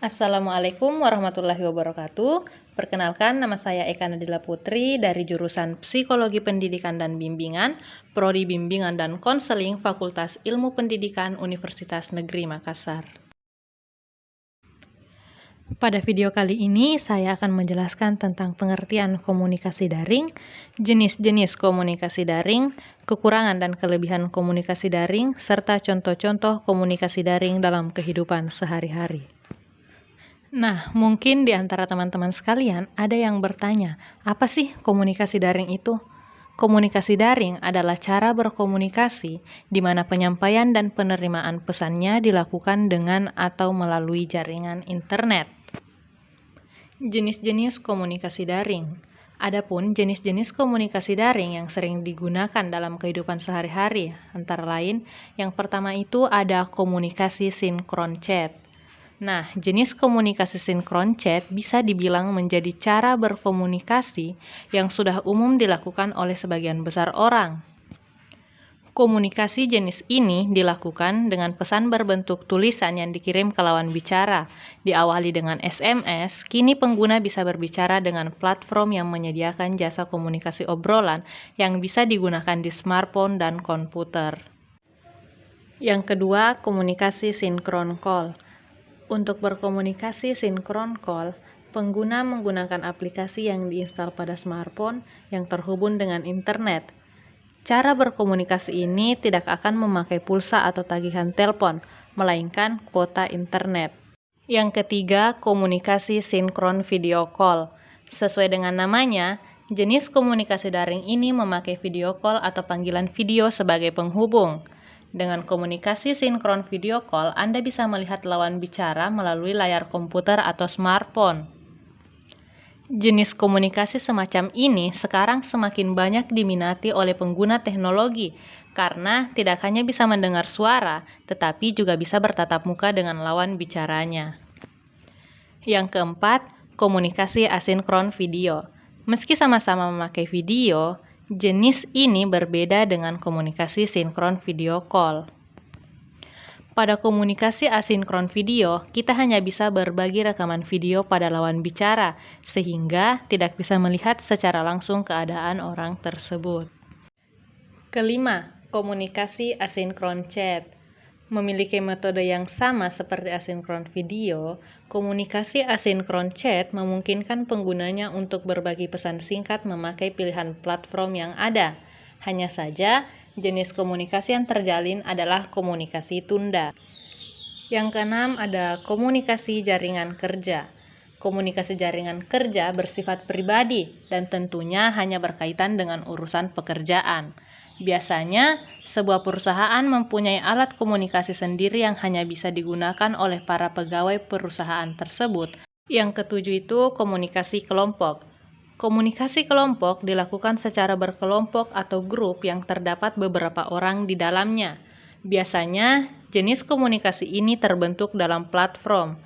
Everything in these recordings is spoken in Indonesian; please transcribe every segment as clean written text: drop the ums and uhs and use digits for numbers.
Assalamualaikum warahmatullahi wabarakatuh. Perkenalkan, nama saya Eka Nadila Putri dari jurusan Psikologi Pendidikan dan Bimbingan, Prodi Bimbingan dan Konseling Fakultas Ilmu Pendidikan Universitas Negeri Makassar. Pada video kali ini, saya akan menjelaskan tentang pengertian komunikasi daring, jenis-jenis komunikasi daring, kekurangan dan kelebihan komunikasi daring, serta contoh-contoh komunikasi daring dalam kehidupan sehari-hari. Nah, mungkin di antara teman-teman sekalian ada yang bertanya, apa sih komunikasi daring itu? Komunikasi daring adalah cara berkomunikasi di mana penyampaian dan penerimaan pesannya dilakukan dengan atau melalui jaringan internet. Jenis-jenis komunikasi daring. Adapun jenis-jenis komunikasi daring yang sering digunakan dalam kehidupan sehari-hari, antara lain, yang pertama itu ada komunikasi sinkron chat. Nah, jenis komunikasi sinkron chat bisa dibilang menjadi cara berkomunikasi yang sudah umum dilakukan oleh sebagian besar orang. Komunikasi jenis ini dilakukan dengan pesan berbentuk tulisan yang dikirim ke lawan bicara. Diawali dengan SMS, kini pengguna bisa berbicara dengan platform yang menyediakan jasa komunikasi obrolan yang bisa digunakan di smartphone dan komputer. Yang kedua, komunikasi sinkron call. Untuk berkomunikasi sinkron call, pengguna menggunakan aplikasi yang diinstal pada smartphone yang terhubung dengan internet. Cara berkomunikasi ini tidak akan memakai pulsa atau tagihan telepon, melainkan kuota internet. Yang ketiga, komunikasi sinkron video call. Sesuai dengan namanya, jenis komunikasi daring ini memakai video call atau panggilan video sebagai penghubung. Dengan komunikasi sinkron video call, Anda bisa melihat lawan bicara melalui layar komputer atau smartphone. Jenis komunikasi semacam ini sekarang semakin banyak diminati oleh pengguna teknologi karena tidak hanya bisa mendengar suara, tetapi juga bisa bertatap muka dengan lawan bicaranya. Yang keempat, komunikasi asinkron video. Meski sama-sama memakai video, jenis ini berbeda dengan komunikasi sinkron video call. Pada komunikasi asinkron video, kita hanya bisa berbagi rekaman video pada lawan bicara, sehingga tidak bisa melihat secara langsung keadaan orang tersebut. Kelima, komunikasi asinkron chat. Memiliki metode yang sama seperti asinkron video, komunikasi asinkron chat memungkinkan penggunanya untuk berbagi pesan singkat memakai pilihan platform yang ada. Hanya saja, jenis komunikasi yang terjalin adalah komunikasi tunda. Yang keenam ada komunikasi jaringan kerja. Komunikasi jaringan kerja bersifat pribadi dan tentunya hanya berkaitan dengan urusan pekerjaan. Biasanya, sebuah perusahaan mempunyai alat komunikasi sendiri yang hanya bisa digunakan oleh para pegawai perusahaan tersebut. Yang ketujuh itu komunikasi kelompok. Komunikasi kelompok dilakukan secara berkelompok atau grup yang terdapat beberapa orang di dalamnya. Biasanya, jenis komunikasi ini terbentuk dalam platform.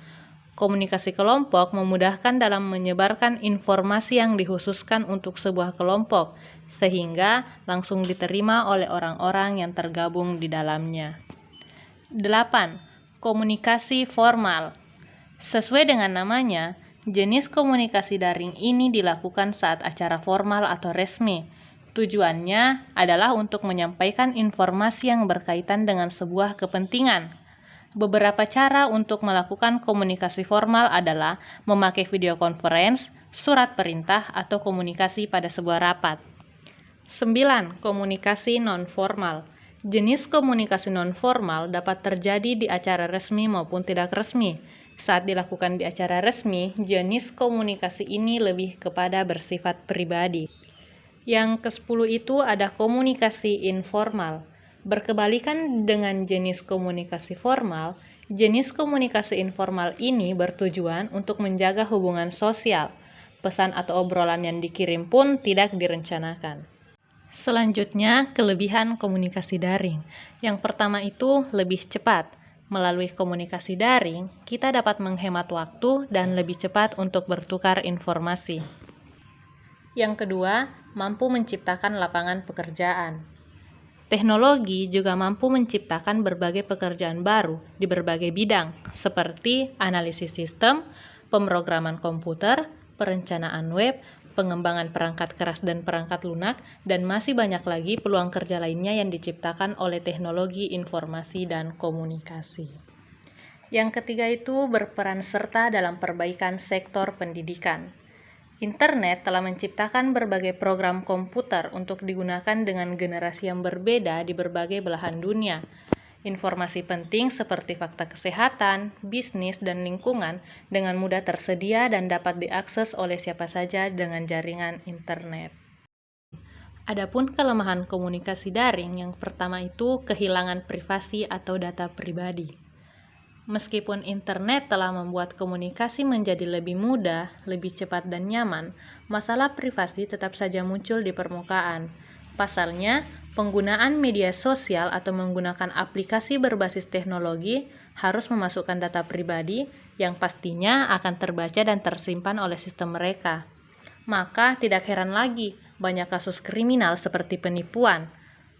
Komunikasi kelompok memudahkan dalam menyebarkan informasi yang dikhususkan untuk sebuah kelompok, sehingga langsung diterima oleh orang-orang yang tergabung di dalamnya. 8. Komunikasi formal. Sesuai dengan namanya, jenis komunikasi daring ini dilakukan saat acara formal atau resmi. Tujuannya adalah untuk menyampaikan informasi yang berkaitan dengan sebuah kepentingan. Beberapa cara untuk melakukan komunikasi formal adalah memakai video conference, surat perintah, atau komunikasi pada sebuah rapat. 9. Komunikasi non-formal. Jenis komunikasi non-formal dapat terjadi di acara resmi maupun tidak resmi. Saat dilakukan di acara resmi, jenis komunikasi ini lebih kepada bersifat pribadi. Yang ke-10 itu ada komunikasi informal. Berkebalikan dengan jenis komunikasi formal, jenis komunikasi informal ini bertujuan untuk menjaga hubungan sosial. Pesan atau obrolan yang dikirim pun tidak direncanakan. Selanjutnya, kelebihan komunikasi daring. Yang pertama itu lebih cepat. Melalui komunikasi daring, kita dapat menghemat waktu dan lebih cepat untuk bertukar informasi. Yang kedua, mampu menciptakan lapangan pekerjaan. Teknologi juga mampu menciptakan berbagai pekerjaan baru di berbagai bidang, seperti analisis sistem, pemrograman komputer, perencanaan web, pengembangan perangkat keras dan perangkat lunak, dan masih banyak lagi peluang kerja lainnya yang diciptakan oleh teknologi informasi dan komunikasi. Yang ketiga itu berperan serta dalam perbaikan sektor pendidikan. Internet telah menciptakan berbagai program komputer untuk digunakan dengan generasi yang berbeda di berbagai belahan dunia. Informasi penting seperti fakta kesehatan, bisnis, dan lingkungan dengan mudah tersedia dan dapat diakses oleh siapa saja dengan jaringan internet. Adapun kelemahan komunikasi daring, yang pertama itu kehilangan privasi atau data pribadi. Meskipun internet telah membuat komunikasi menjadi lebih mudah, lebih cepat dan nyaman, masalah privasi tetap saja muncul di permukaan. Pasalnya, penggunaan media sosial atau menggunakan aplikasi berbasis teknologi harus memasukkan data pribadi yang pastinya akan terbaca dan tersimpan oleh sistem mereka. Maka tidak heran lagi banyak kasus kriminal seperti penipuan.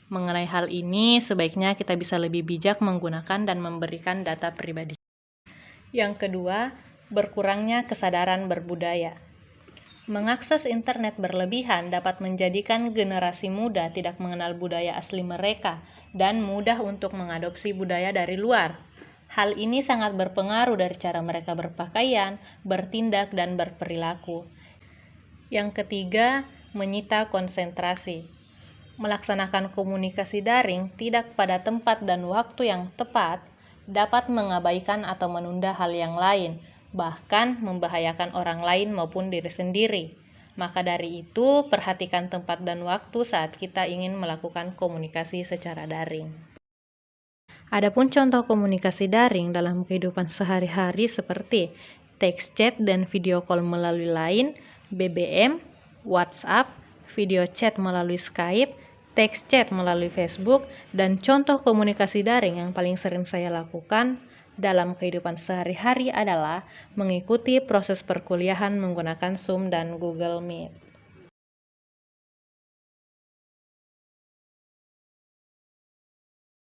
Mengenai hal ini, sebaiknya kita bisa lebih bijak menggunakan dan memberikan data pribadi. Yang kedua, berkurangnya kesadaran berbudaya. Mengakses internet berlebihan dapat menjadikan generasi muda tidak mengenal budaya asli mereka dan mudah untuk mengadopsi budaya dari luar. Hal ini sangat berpengaruh dari cara mereka berpakaian, bertindak, dan berperilaku. Yang ketiga, menyita konsentrasi. Melaksanakan komunikasi daring tidak pada tempat dan waktu yang tepat dapat mengabaikan atau menunda hal yang lain, bahkan membahayakan orang lain maupun diri sendiri. Maka dari itu, perhatikan tempat dan waktu saat kita ingin melakukan komunikasi secara daring. Adapun contoh komunikasi daring dalam kehidupan sehari-hari seperti text chat dan video call melalui Line, BBM, WhatsApp, video chat melalui Skype, text chat melalui Facebook, dan contoh komunikasi daring yang paling sering saya lakukan dalam kehidupan sehari-hari adalah mengikuti proses perkuliahan menggunakan Zoom dan Google Meet.